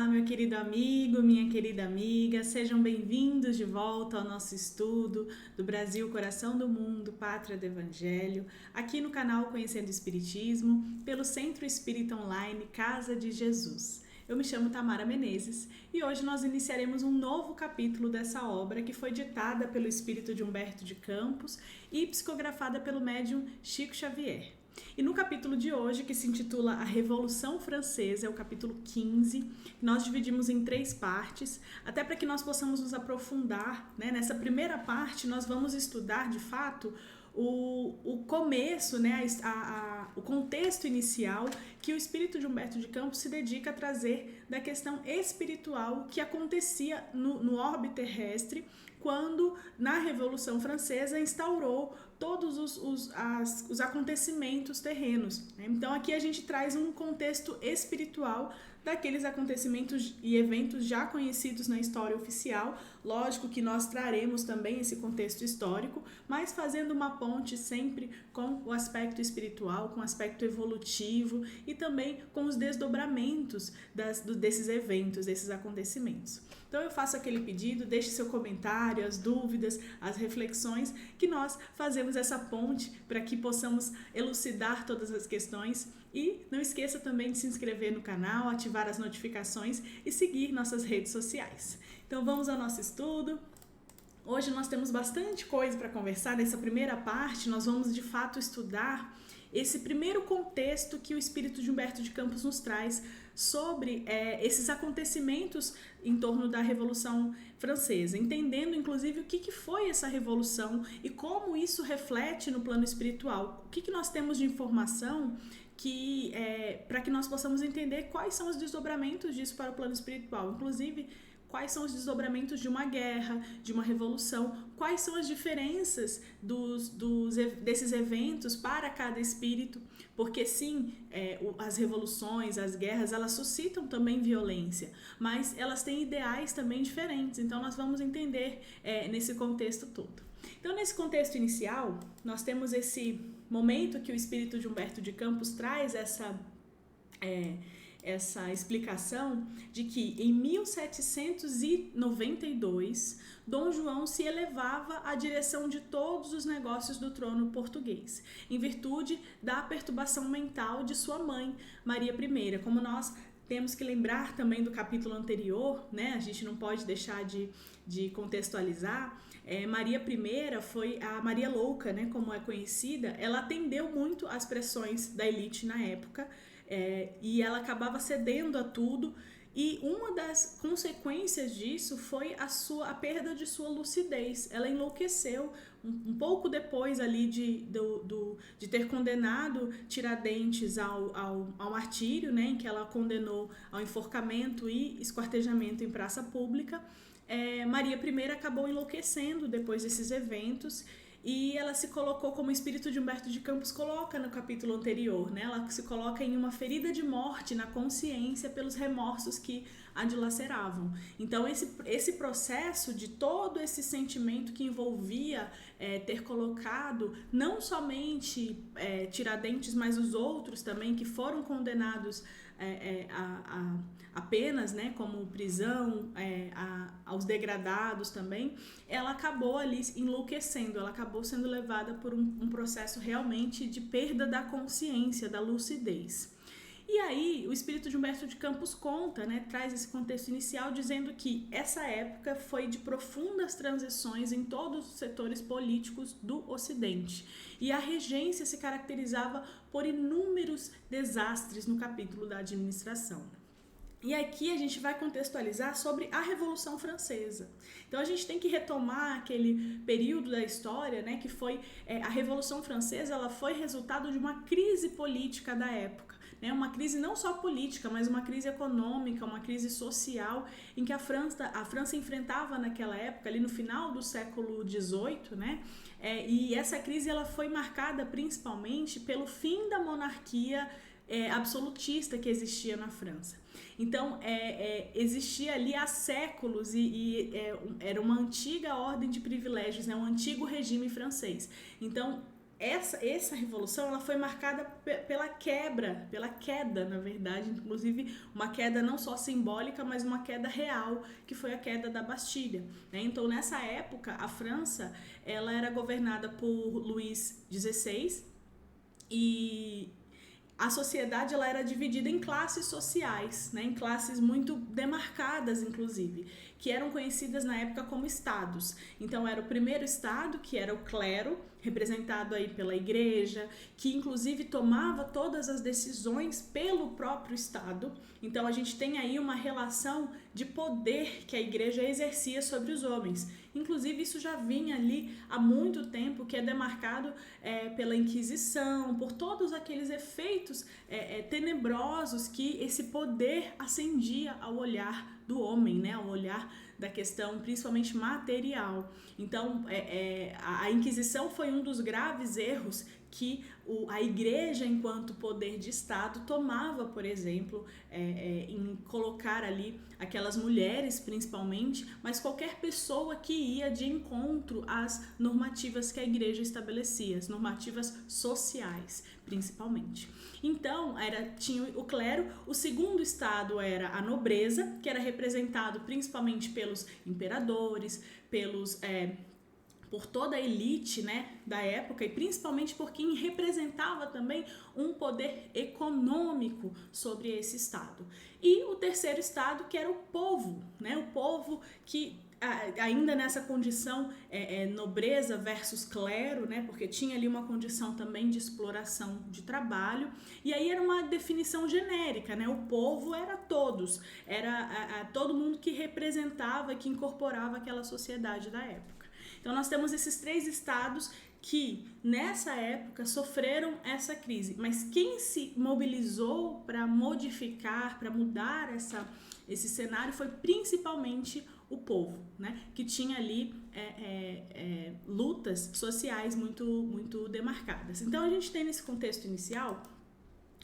Olá, meu querido amigo, minha querida amiga, sejam bem-vindos de volta ao nosso estudo do Brasil, Coração do Mundo, Pátria do Evangelho, aqui no canal Conhecendo o Espiritismo, pelo Centro Espírita Online Casa de Jesus. Eu me chamo Tamara Menezes e hoje nós iniciaremos um novo capítulo dessa obra que foi ditada pelo espírito de Humberto de Campos e psicografada pelo médium Chico Xavier. E no capítulo de hoje, que se intitula A Revolução Francesa, é o capítulo 15, nós dividimos em 3 partes, até para que nós possamos nos aprofundar, né? Nessa primeira parte, nós vamos estudar, de fato, o começo, né? O contexto inicial que o espírito de Humberto de Campos se dedica a trazer da questão espiritual que acontecia no orbe terrestre, quando na Revolução Francesa instaurou todos os acontecimentos terrenos. Então aqui a gente traz um contexto espiritual daqueles acontecimentos e eventos já conhecidos na história oficial. Lógico que nós traremos também esse contexto histórico, mas fazendo uma ponte sempre com o aspecto espiritual, com o aspecto evolutivo e também com os desdobramentos desses eventos, desses acontecimentos. Então eu faço aquele pedido, deixe seu comentário, as dúvidas, as reflexões, que nós fazemos essa ponte para que possamos elucidar todas as questões. E não esqueça também de se inscrever no canal, ativar as notificações e seguir nossas redes sociais. Então vamos ao nosso estudo. Hoje nós temos bastante coisa para conversar. Nessa primeira parte nós vamos de fato estudar esse primeiro contexto que o espírito de Humberto de Campos nos traz sobre esses acontecimentos em torno da Revolução Francesa, entendendo inclusive o que foi essa revolução e como isso reflete no plano espiritual, o que nós temos de informação para que nós possamos entender quais são os desdobramentos disso para o plano espiritual, inclusive quais são os desdobramentos de uma guerra, de uma revolução, quais são as diferenças desses eventos para cada espírito, porque sim, as revoluções, as guerras, elas suscitam também violência, mas elas têm ideais também diferentes, então nós vamos entender nesse contexto todo. Então, nesse contexto inicial, nós temos esse momento que o espírito de Humberto de Campos traz essa explicação de que em 1792 Dom João se elevava à direção de todos os negócios do trono português, em virtude da perturbação mental de sua mãe, Maria I. Como nós temos que lembrar também do capítulo anterior, né? A gente não pode deixar de contextualizar. Maria I foi a Maria Louca, né? Como é conhecida. Ela atendeu muito às pressões da elite na época, e ela acabava cedendo a tudo, e uma das consequências disso foi a perda de sua lucidez. Ela enlouqueceu um pouco depois ali de ter condenado Tiradentes ao martírio, né, em que ela condenou ao enforcamento e esquartejamento em praça pública. Maria I acabou enlouquecendo depois desses eventos, e ela se colocou, como o espírito de Humberto de Campos coloca no capítulo anterior, né? Ela se coloca em uma ferida de morte na consciência pelos remorsos que a dilaceravam. Então esse processo de todo esse sentimento que envolvia ter colocado não somente Tiradentes, mas os outros também que foram condenados a penas, né, como prisão, aos degradados também, ela acabou ali enlouquecendo, ela acabou sendo levada por um processo realmente de perda da consciência, da lucidez. E aí o espírito de Humberto de Campos conta, né, traz esse contexto inicial dizendo que essa época foi de profundas transições em todos os setores políticos do Ocidente, e a regência se caracterizava por inúmeros desastres no capítulo da administração. E aqui a gente vai contextualizar sobre a Revolução Francesa. Então a gente tem que retomar aquele período da história, né, que foi a Revolução Francesa. Ela foi resultado de uma crise política da época, né, uma crise não só política, mas uma crise econômica, uma crise social, em que a França enfrentava naquela época, ali no final do século XVIII, né, e essa crise ela foi marcada principalmente pelo fim da monarquia absolutista que existia na França. Então, existia ali há séculos era uma antiga ordem de privilégios, né, um antigo regime francês. Então, essa revolução ela foi marcada pela queda, na verdade, inclusive uma queda não só simbólica, mas uma queda real, que foi a queda da Bastilha, né? Então, nessa época, a França ela era governada por Luís XVI e a sociedade ela era dividida em classes sociais, né, em classes muito demarcadas, inclusive, que eram conhecidas na época como estados. Então era o primeiro estado, que era o clero, representado aí pela igreja, que inclusive tomava todas as decisões pelo próprio estado. Então a gente tem aí uma relação de poder que a igreja exercia sobre os homens. Inclusive isso já vinha ali há muito tempo, que é demarcado pela Inquisição, por todos aqueles efeitos tenebrosos que esse poder acendia ao olhar do homem, né, ao olhar da questão principalmente material. Então a Inquisição foi um dos graves erros que a igreja, enquanto poder de Estado, tomava, por exemplo, em colocar ali aquelas mulheres principalmente, mas qualquer pessoa que ia de encontro às normativas que a igreja estabelecia, as normativas sociais, principalmente. Então, tinha o clero, o segundo estado era a nobreza, que era representado principalmente pelos imperadores, por toda a elite, né, da época, e principalmente por quem representava também um poder econômico sobre esse estado. E o terceiro estado, que era o povo, né, o povo que ainda nessa condição nobreza versus clero, né, porque tinha ali uma condição também de exploração de trabalho, e aí era uma definição genérica, né, o povo era todos, era todo mundo que representava, que incorporava aquela sociedade da época. Então nós temos esses três estados que nessa época sofreram essa crise, mas quem se mobilizou para modificar, para mudar esse cenário foi principalmente o povo, né? Que tinha ali lutas sociais muito, muito demarcadas. Então a gente tem nesse contexto inicial,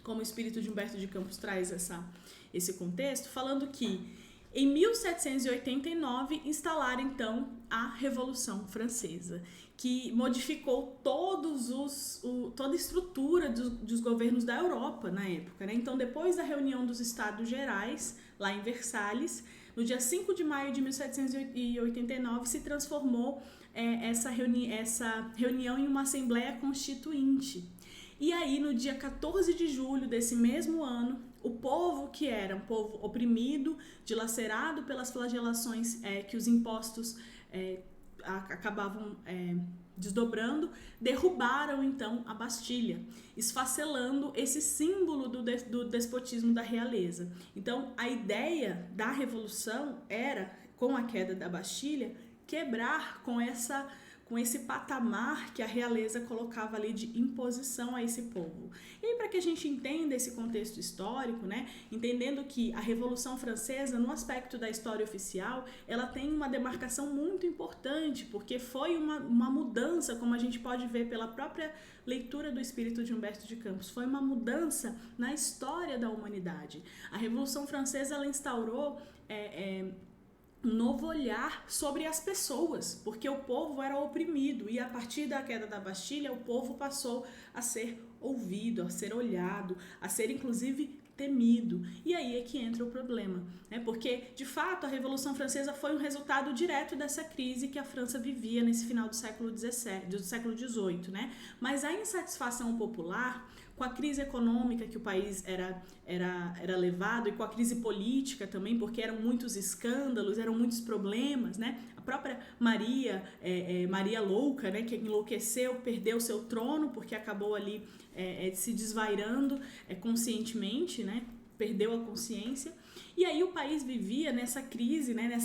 como o espírito de Humberto de Campos traz esse contexto, falando que em 1789 instalaram então a Revolução Francesa, que modificou toda a estrutura dos governos da Europa na época, né? Então, depois da reunião dos Estados Gerais, lá em Versalhes, no dia 5 de maio de 1789, se transformou essa reunião em uma Assembleia Constituinte. E aí, no dia 14 de julho desse mesmo ano, o povo, que era um povo oprimido, dilacerado pelas flagelações que os impostos acabavam desdobrando, derrubaram então a Bastilha, esfacelando esse símbolo do despotismo da realeza. Então, a ideia da Revolução era, com a queda da Bastilha, quebrar com esse patamar que a realeza colocava ali de imposição a esse povo. E aí, para que a gente entenda esse contexto histórico, né, entendendo que a Revolução Francesa, no aspecto da história oficial, ela tem uma demarcação muito importante, porque foi uma mudança, como a gente pode ver pela própria leitura do espírito de Humberto de Campos, foi uma mudança na história da humanidade. A Revolução Francesa, ela instaurou um novo olhar sobre as pessoas, porque o povo era oprimido e a partir da queda da Bastilha o povo passou a ser ouvido, a ser olhado, a ser inclusive temido. E aí é que entra o problema, né? Porque de fato a Revolução Francesa foi um resultado direto dessa crise que a França vivia nesse final do século XVIII, né? Mas a insatisfação popular, com a crise econômica que o país era levado e com a crise política também, porque eram muitos escândalos, eram muitos problemas, né? A própria Maria Louca, né, que enlouqueceu, perdeu seu trono porque acabou ali se desvairando conscientemente, né? Perdeu a consciência. E aí o país vivia nessa crise, né?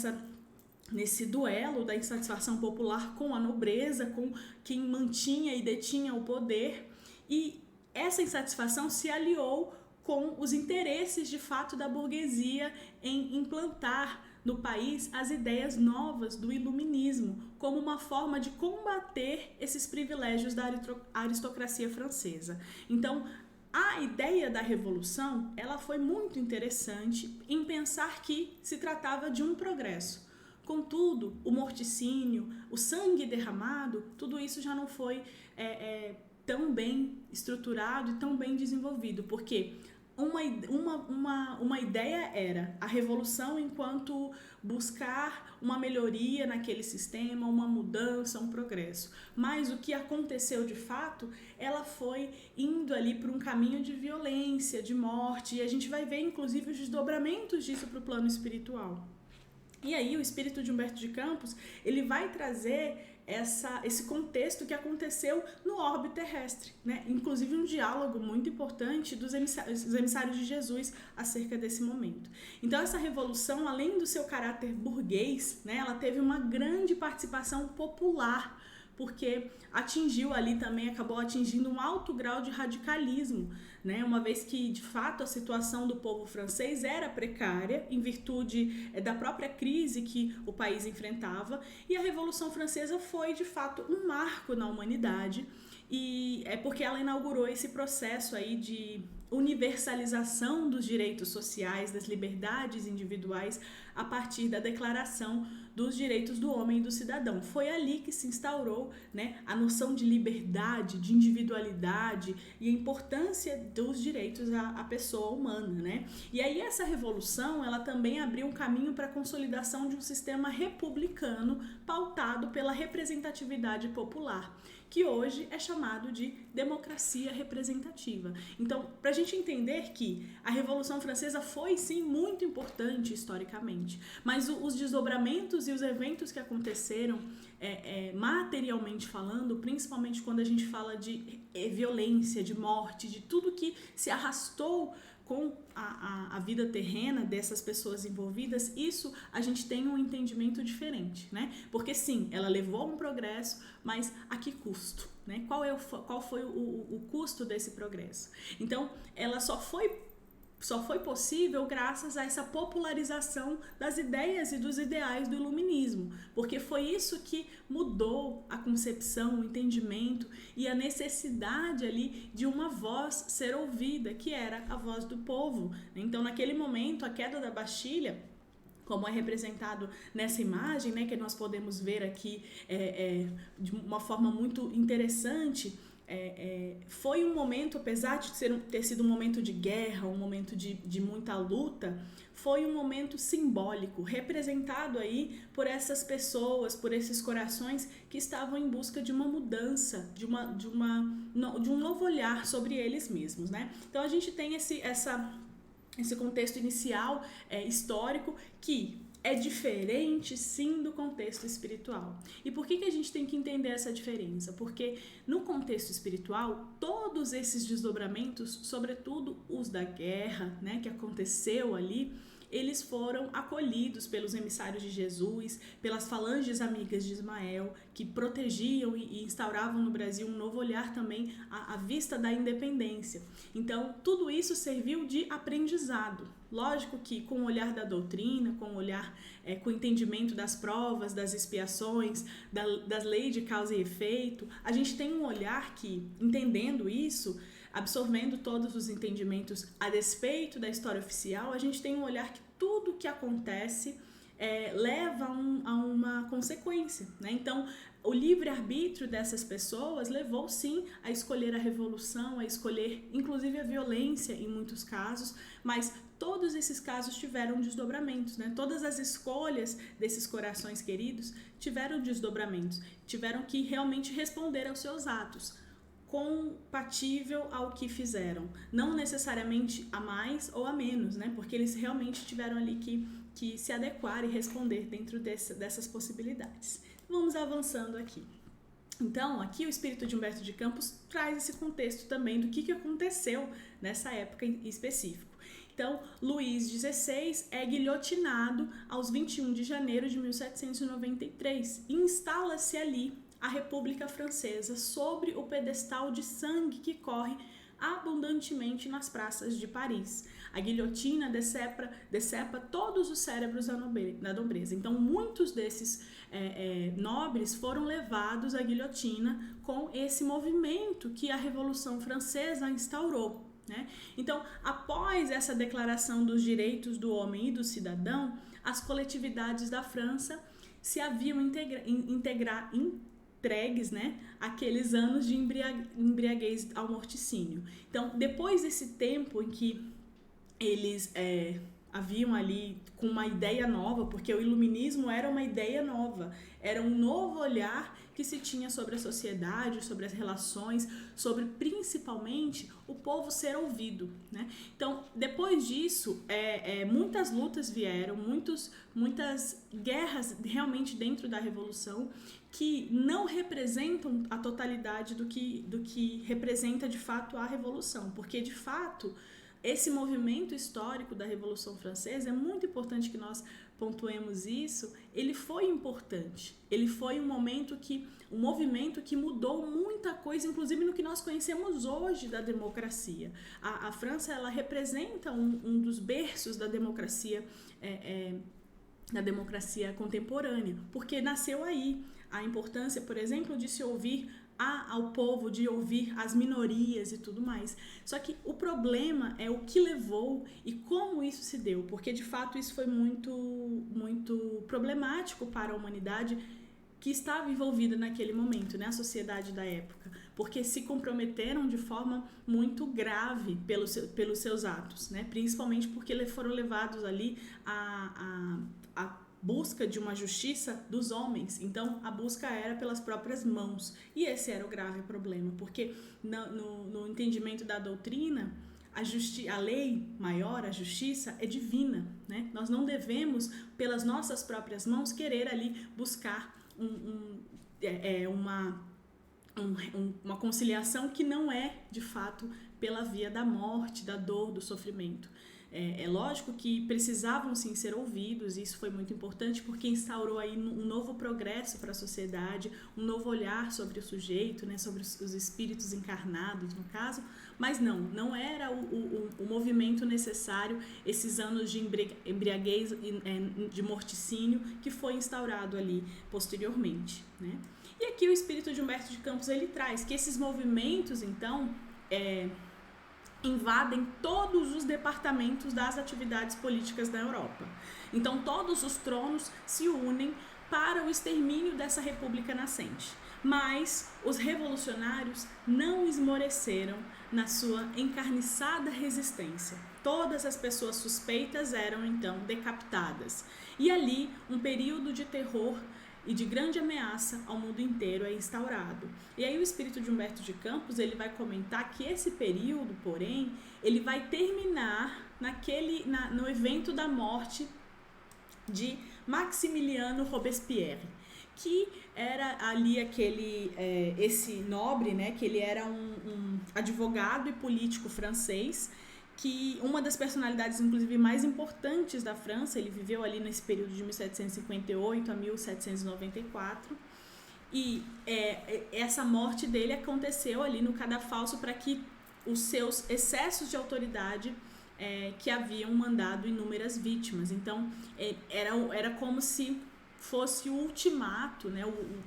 Nesse duelo da insatisfação popular com a nobreza, com quem mantinha e detinha o poder, e essa insatisfação se aliou com os interesses de fato da burguesia em implantar no país as ideias novas do iluminismo como uma forma de combater esses privilégios da aristocracia francesa. Então, a ideia da revolução, ela foi muito interessante em pensar que se tratava de um progresso. Contudo, o morticínio, o sangue derramado, tudo isso já não foi tão bem estruturado e tão bem desenvolvido, porque uma ideia era a revolução enquanto buscar uma melhoria naquele sistema, uma mudança, um progresso. Mas o que aconteceu de fato, ela foi indo ali por um caminho de violência, de morte, e a gente vai ver inclusive os desdobramentos disso para o plano espiritual. E aí o espírito de Humberto de Campos, ele vai trazer esse contexto que aconteceu no orbe terrestre, né? Inclusive um diálogo muito importante dos emissários de Jesus acerca desse momento. Então essa revolução, além do seu caráter burguês, né, ela teve uma grande participação popular, porque atingiu ali também, acabou atingindo um alto grau de radicalismo, né? Uma vez que, de fato, a situação do povo francês era precária, em virtude da própria crise que o país enfrentava, e a Revolução Francesa foi, de fato, um marco na humanidade, e é porque ela inaugurou esse processo aí de universalização dos direitos sociais, das liberdades individuais, a partir da Declaração dos Direitos do Homem e do Cidadão. Foi ali que se instaurou, né, a noção de liberdade, de individualidade e a importância dos direitos à pessoa humana, né? E aí essa revolução, ela também abriu um caminho para a consolidação de um sistema republicano pautado pela representatividade popular, que hoje é chamado de democracia representativa. Então, para a gente entender que a Revolução Francesa foi, sim, muito importante historicamente, mas os desdobramentos e os eventos que aconteceram, materialmente falando, principalmente quando a gente fala de violência, de morte, de tudo que se arrastou com a vida terrena dessas pessoas envolvidas, isso a gente tem um entendimento diferente, né? Porque sim, ela levou a um progresso, mas a que custo, né? Qual foi o custo desse progresso? Então, ela só foi possível graças a essa popularização das ideias e dos ideais do iluminismo, porque foi isso que mudou a concepção, o entendimento e a necessidade ali de uma voz ser ouvida, que era a voz do povo. Então, naquele momento, a queda da Bastilha, como é representado nessa imagem, né, que nós podemos ver aqui de uma forma muito interessante, foi um momento, apesar de ter sido um momento de guerra, um momento de muita luta, foi um momento simbólico, representado aí por essas pessoas, por esses corações que estavam em busca de uma mudança, de um novo olhar sobre eles mesmos, né? Então a gente tem esse contexto inicial histórico que é diferente, sim, do contexto espiritual. E por que a gente tem que entender essa diferença? Porque no contexto espiritual, todos esses desdobramentos, sobretudo os da guerra, né, que aconteceu ali, eles foram acolhidos pelos emissários de Jesus, pelas falanges amigas de Ismael, que protegiam e instauravam no Brasil um novo olhar também à vista da independência. Então, tudo isso serviu de aprendizado. Lógico que com o olhar da doutrina, com o olhar, com o entendimento das provas, das expiações, das leis de causa e efeito, a gente tem um olhar que, entendendo isso, absorvendo todos os entendimentos a despeito da história oficial, a gente tem um olhar que tudo que acontece leva a uma consequência, né? Então, o livre-arbítrio dessas pessoas levou, sim, a escolher a revolução, a escolher, inclusive, a violência em muitos casos, mas todos esses casos tiveram desdobramentos, né? Todas as escolhas desses corações queridos tiveram desdobramentos, tiveram que realmente responder aos seus atos, compatível ao que fizeram, não necessariamente a mais ou a menos, né? Porque eles realmente tiveram ali que se adequar e responder dentro dessas possibilidades. Vamos avançando aqui. Então, aqui o espírito de Humberto de Campos traz esse contexto também do que aconteceu nessa época em específico. Então, Luís XVI é guilhotinado aos 21 de janeiro de 1793 e instala-se ali a República Francesa sobre o pedestal de sangue que corre abundantemente nas praças de Paris. A guilhotina decepa todos os cérebros da nobreza. Então, muitos desses nobres foram levados à guilhotina com esse movimento que a Revolução Francesa instaurou, né? Então, após essa declaração dos direitos do homem e do cidadão, as coletividades da França se haviam entregues, né, aqueles anos de embriaguez ao morticínio. Então, depois desse tempo em que eles haviam ali com uma ideia nova, porque o iluminismo era uma ideia nova, era um novo olhar que se tinha sobre a sociedade, sobre as relações, sobre principalmente o povo ser ouvido, né? Então, depois disso, muitas lutas vieram, muitas guerras realmente dentro da Revolução, que não representam a totalidade do que representa de fato a Revolução, porque de fato esse movimento histórico da Revolução Francesa, é muito importante que nós pontuemos isso, ele foi importante, ele foi um movimento que mudou muita coisa, inclusive no que nós conhecemos hoje da democracia. A França, ela representa um dos berços da democracia contemporânea, porque nasceu aí a importância, por exemplo, de se ouvir ao povo, de ouvir as minorias e tudo mais. Só que o problema é o que levou e como isso se deu, porque de fato isso foi muito, muito problemático para a humanidade que estava envolvida naquele momento, né, a sociedade da época, porque se comprometeram de forma muito grave pelos seus atos, né, principalmente porque foram levados ali a busca de uma justiça dos homens. Então, a busca era pelas próprias mãos. E esse era o grave problema, porque no entendimento da doutrina, a lei maior, a justiça, é divina, né? Nós não devemos, pelas nossas próprias mãos, querer ali buscar uma conciliação que não é, de fato, pela via da morte, da dor, do sofrimento. É lógico que precisavam sim ser ouvidos, e isso foi muito importante porque instaurou aí um novo progresso para a sociedade, um novo olhar sobre o sujeito, né, sobre os espíritos encarnados no caso, mas não era o movimento necessário, esses anos de embriaguez, de morticínio que foi instaurado ali posteriormente, né? E aqui o espírito de Humberto de Campos ele traz que esses movimentos então invadem todos os departamentos das atividades políticas da Europa. Então, todos os tronos se unem para o extermínio dessa república nascente. Mas os revolucionários não esmoreceram na sua encarniçada resistência. Todas as pessoas suspeitas eram, então, decapitadas. E ali, um período de terror e de grande ameaça ao mundo inteiro é instaurado. E aí o espírito de Humberto de Campos ele vai comentar que esse período, porém, ele vai terminar no evento da morte de Maximiliano Robespierre, que era ali esse nobre, né, que ele era um advogado e político francês, que uma das personalidades, inclusive, mais importantes da França, ele viveu ali nesse período de 1758 a 1794, e essa morte dele aconteceu ali no cadafalso para que os seus excessos de autoridade que haviam mandado inúmeras vítimas. Então, era como se fosse o ultimato, né?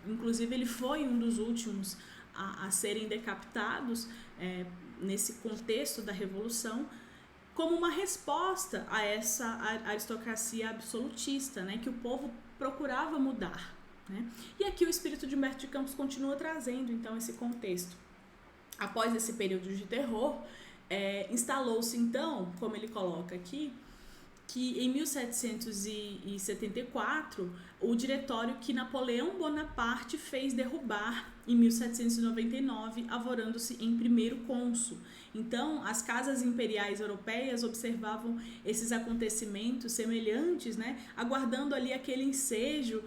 Inclusive, ele foi um dos últimos a serem decapitados nesse contexto da Revolução, como uma resposta a essa aristocracia absolutista, né, que o povo procurava mudar, né? E aqui o espírito de Humberto de Campos continua trazendo, então, esse contexto. Após esse período de terror, instalou-se, então, como ele coloca aqui, que em 1774, o diretório que Napoleão Bonaparte fez derrubar em 1799, arvorando-se em primeiro cônsul. Então, as casas imperiais europeias observavam esses acontecimentos semelhantes, né, aguardando ali aquele ensejo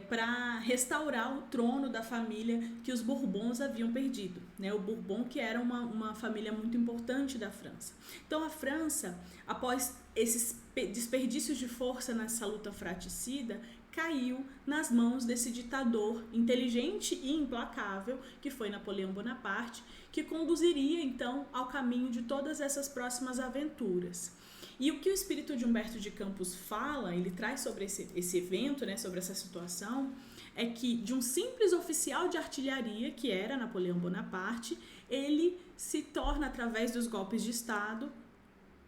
para restaurar o trono da família que os Bourbons haviam perdido, né? O Bourbon, que era uma família muito importante da França. Então, a França, após esses desperdícios de força nessa luta fratricida, caiu nas mãos desse ditador inteligente e implacável, que foi Napoleão Bonaparte, que conduziria, então, ao caminho de todas essas próximas aventuras. E o que o espírito de Humberto de Campos fala, ele traz sobre esse evento, né, sobre essa situação, é que de um simples oficial de artilharia, que era Napoleão Bonaparte, ele se torna, através dos golpes de Estado,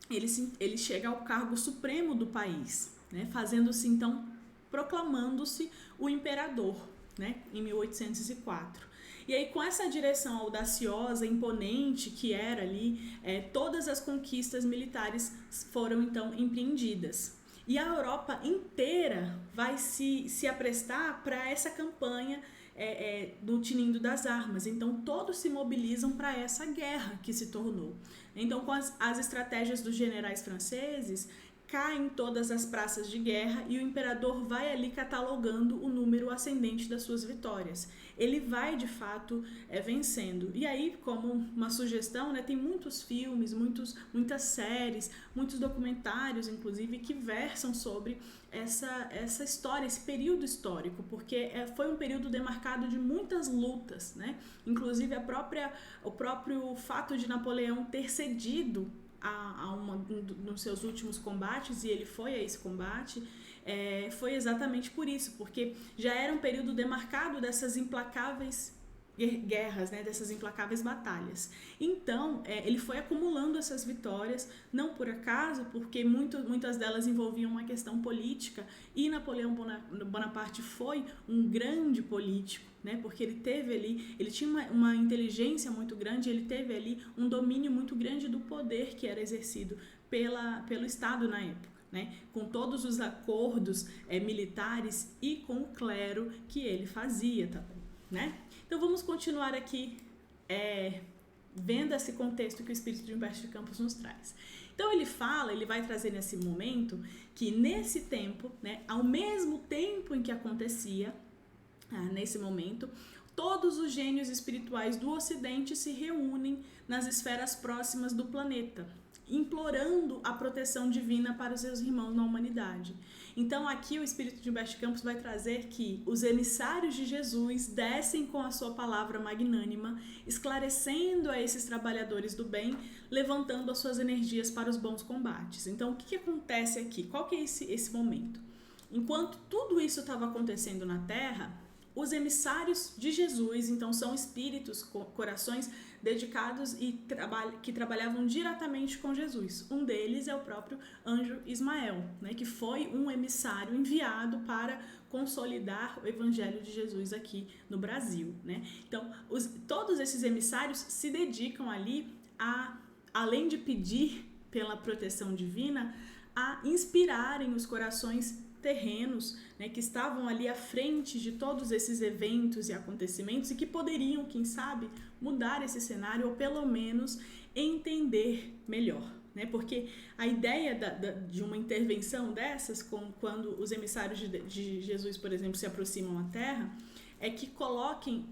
ele chega ao cargo supremo do país, né, fazendo-se, então, proclamando-se o imperador, né, em 1804. E aí, com essa direção audaciosa, imponente que era ali, todas as conquistas militares foram então empreendidas. E a Europa inteira vai se aprestar para essa campanha do tinindo das armas. Então, todos se mobilizam para essa guerra que se tornou. Então, com as estratégias dos generais franceses, caem todas as praças de guerra e o imperador vai ali catalogando o número ascendente das suas vitórias. Ele vai, de fato, vencendo. E aí, como uma sugestão, né, tem muitos filmes, muitas séries, muitos documentários, inclusive, que versam sobre essa história, esse período histórico, porque foi um período demarcado de muitas lutas, né? Inclusive, o próprio fato de Napoleão ter cedido nos seus últimos combates, e ele foi a esse combate, foi exatamente por isso, porque já era um período demarcado dessas implacáveis guerras, né, dessas implacáveis batalhas. Então, ele foi acumulando essas vitórias, não por acaso, porque muitas delas envolviam uma questão política, e Napoleão Bonaparte foi um grande político, né, porque ele tinha uma inteligência muito grande, ele teve ali um domínio muito grande do poder que era exercido pelo Estado na época, né, com todos os acordos militares e com o clero que ele fazia também, né? Então vamos continuar aqui vendo esse contexto que o espírito de Humberto de Campos nos traz. Então ele vai trazer nesse momento que nesse tempo, né, ao mesmo tempo em que acontecia, nesse momento, todos os gênios espirituais do Ocidente se reúnem nas esferas próximas do planeta, implorando a proteção divina para os seus irmãos na humanidade. Então aqui o espírito de Humberto de Campos vai trazer que os emissários de Jesus descem com a sua palavra magnânima, esclarecendo a esses trabalhadores do bem, levantando as suas energias para os bons combates. Então o que acontece aqui? Qual que é esse momento? Enquanto tudo isso estava acontecendo na Terra, os emissários de Jesus, então são espíritos, corações dedicados e que trabalhavam diretamente com Jesus. Um deles é o próprio anjo Ismael, né, que foi um emissário enviado para consolidar o evangelho de Jesus aqui no Brasil, né? Então, todos esses emissários se dedicam ali além de pedir pela proteção divina, a inspirarem os corações terrenos, né, que estavam ali à frente de todos esses eventos e acontecimentos e que poderiam, quem sabe, mudar esse cenário ou pelo menos entender melhor, né? Porque a ideia de uma intervenção dessas, quando os emissários de Jesus, por exemplo, se aproximam à Terra, é que coloquem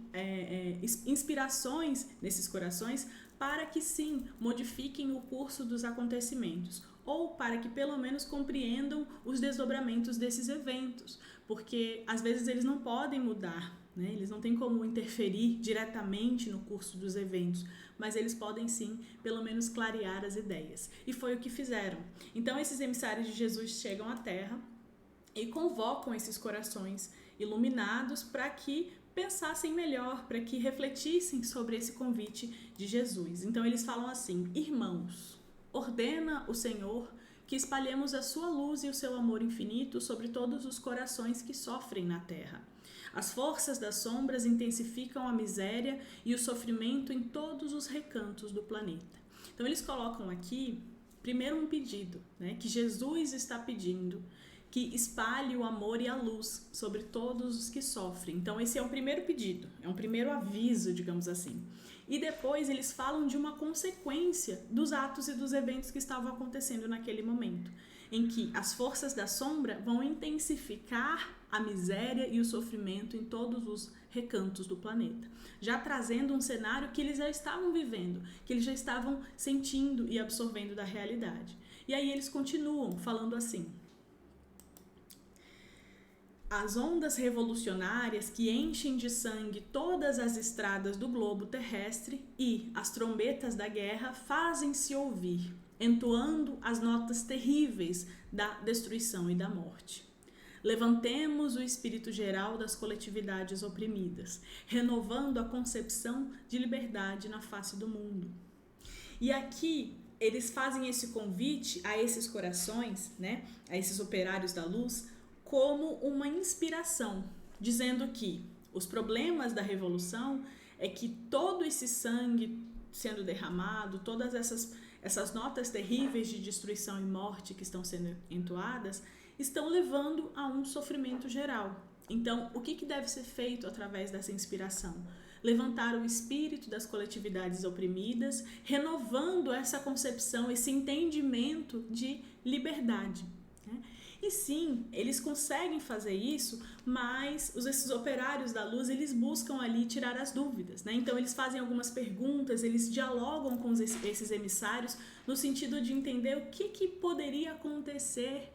inspirações nesses corações para que sim, modifiquem o curso dos acontecimentos, ou para que pelo menos compreendam os desdobramentos desses eventos, porque às vezes eles não podem mudar, né? Eles não têm como interferir diretamente no curso dos eventos, mas eles podem sim, pelo menos clarear as ideias. E foi o que fizeram. Então esses emissários de Jesus chegam à Terra e convocam esses corações iluminados para que pensassem melhor, para que refletissem sobre esse convite de Jesus. Então eles falam assim: irmãos, ordena o Senhor que espalhemos a sua luz e o seu amor infinito sobre todos os corações que sofrem na terra. As forças das sombras intensificam a miséria e o sofrimento em todos os recantos do planeta. Então eles colocam aqui, primeiro, um pedido, né, que Jesus está pedindo, que espalhe o amor e a luz sobre todos os que sofrem. Então esse é o primeiro pedido, é um primeiro aviso, digamos assim. E depois eles falam de uma consequência dos atos e dos eventos que estavam acontecendo naquele momento, em que as forças da sombra vão intensificar a miséria e o sofrimento em todos os recantos do planeta, já trazendo um cenário que eles já estavam vivendo, que eles já estavam sentindo e absorvendo da realidade. E aí eles continuam falando assim: as ondas revolucionárias que enchem de sangue todas as estradas do globo terrestre e as trombetas da guerra fazem-se ouvir, entoando as notas terríveis da destruição e da morte. Levantemos o espírito geral das coletividades oprimidas, renovando a concepção de liberdade na face do mundo. E aqui eles fazem esse convite a esses corações, né, a esses operários da luz, como uma inspiração, dizendo que Os problemas da revolução é que todo esse sangue sendo derramado, todas essas notas terríveis de destruição e morte que estão sendo entoadas, estão levando a um sofrimento geral. Então, o que deve ser feito através dessa inspiração? Levantar o espírito das coletividades oprimidas, renovando essa concepção, esse entendimento de liberdade. Né? E sim, eles conseguem fazer isso, mas esses operários da luz, eles buscam ali tirar as dúvidas, né? Então eles fazem algumas perguntas, eles dialogam com esses emissários no sentido de entender o que poderia acontecer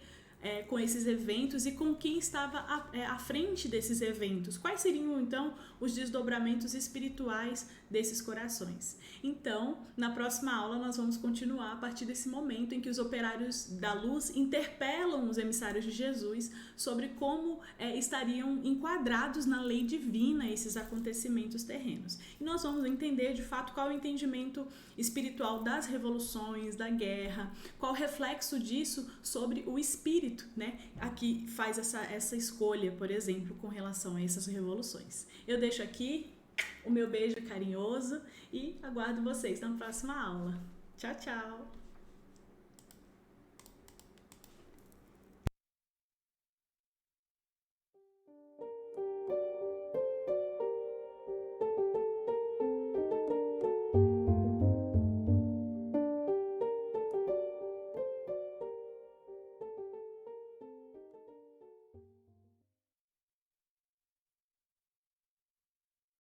com esses eventos e com quem estava à frente desses eventos. Quais seriam, então, os desdobramentos espirituais desses corações? Então, na próxima aula, nós vamos continuar a partir desse momento em que os operários da luz interpelam os emissários de Jesus sobre como estariam enquadrados na lei divina esses acontecimentos terrenos. E nós vamos entender, de fato, qual é o entendimento espiritual das revoluções, da guerra, qual o reflexo disso sobre o espírito, né? Aqui faz essa escolha, por exemplo, com relação a essas revoluções. Eu deixo aqui o meu beijo carinhoso e aguardo vocês na próxima aula. Tchau, tchau!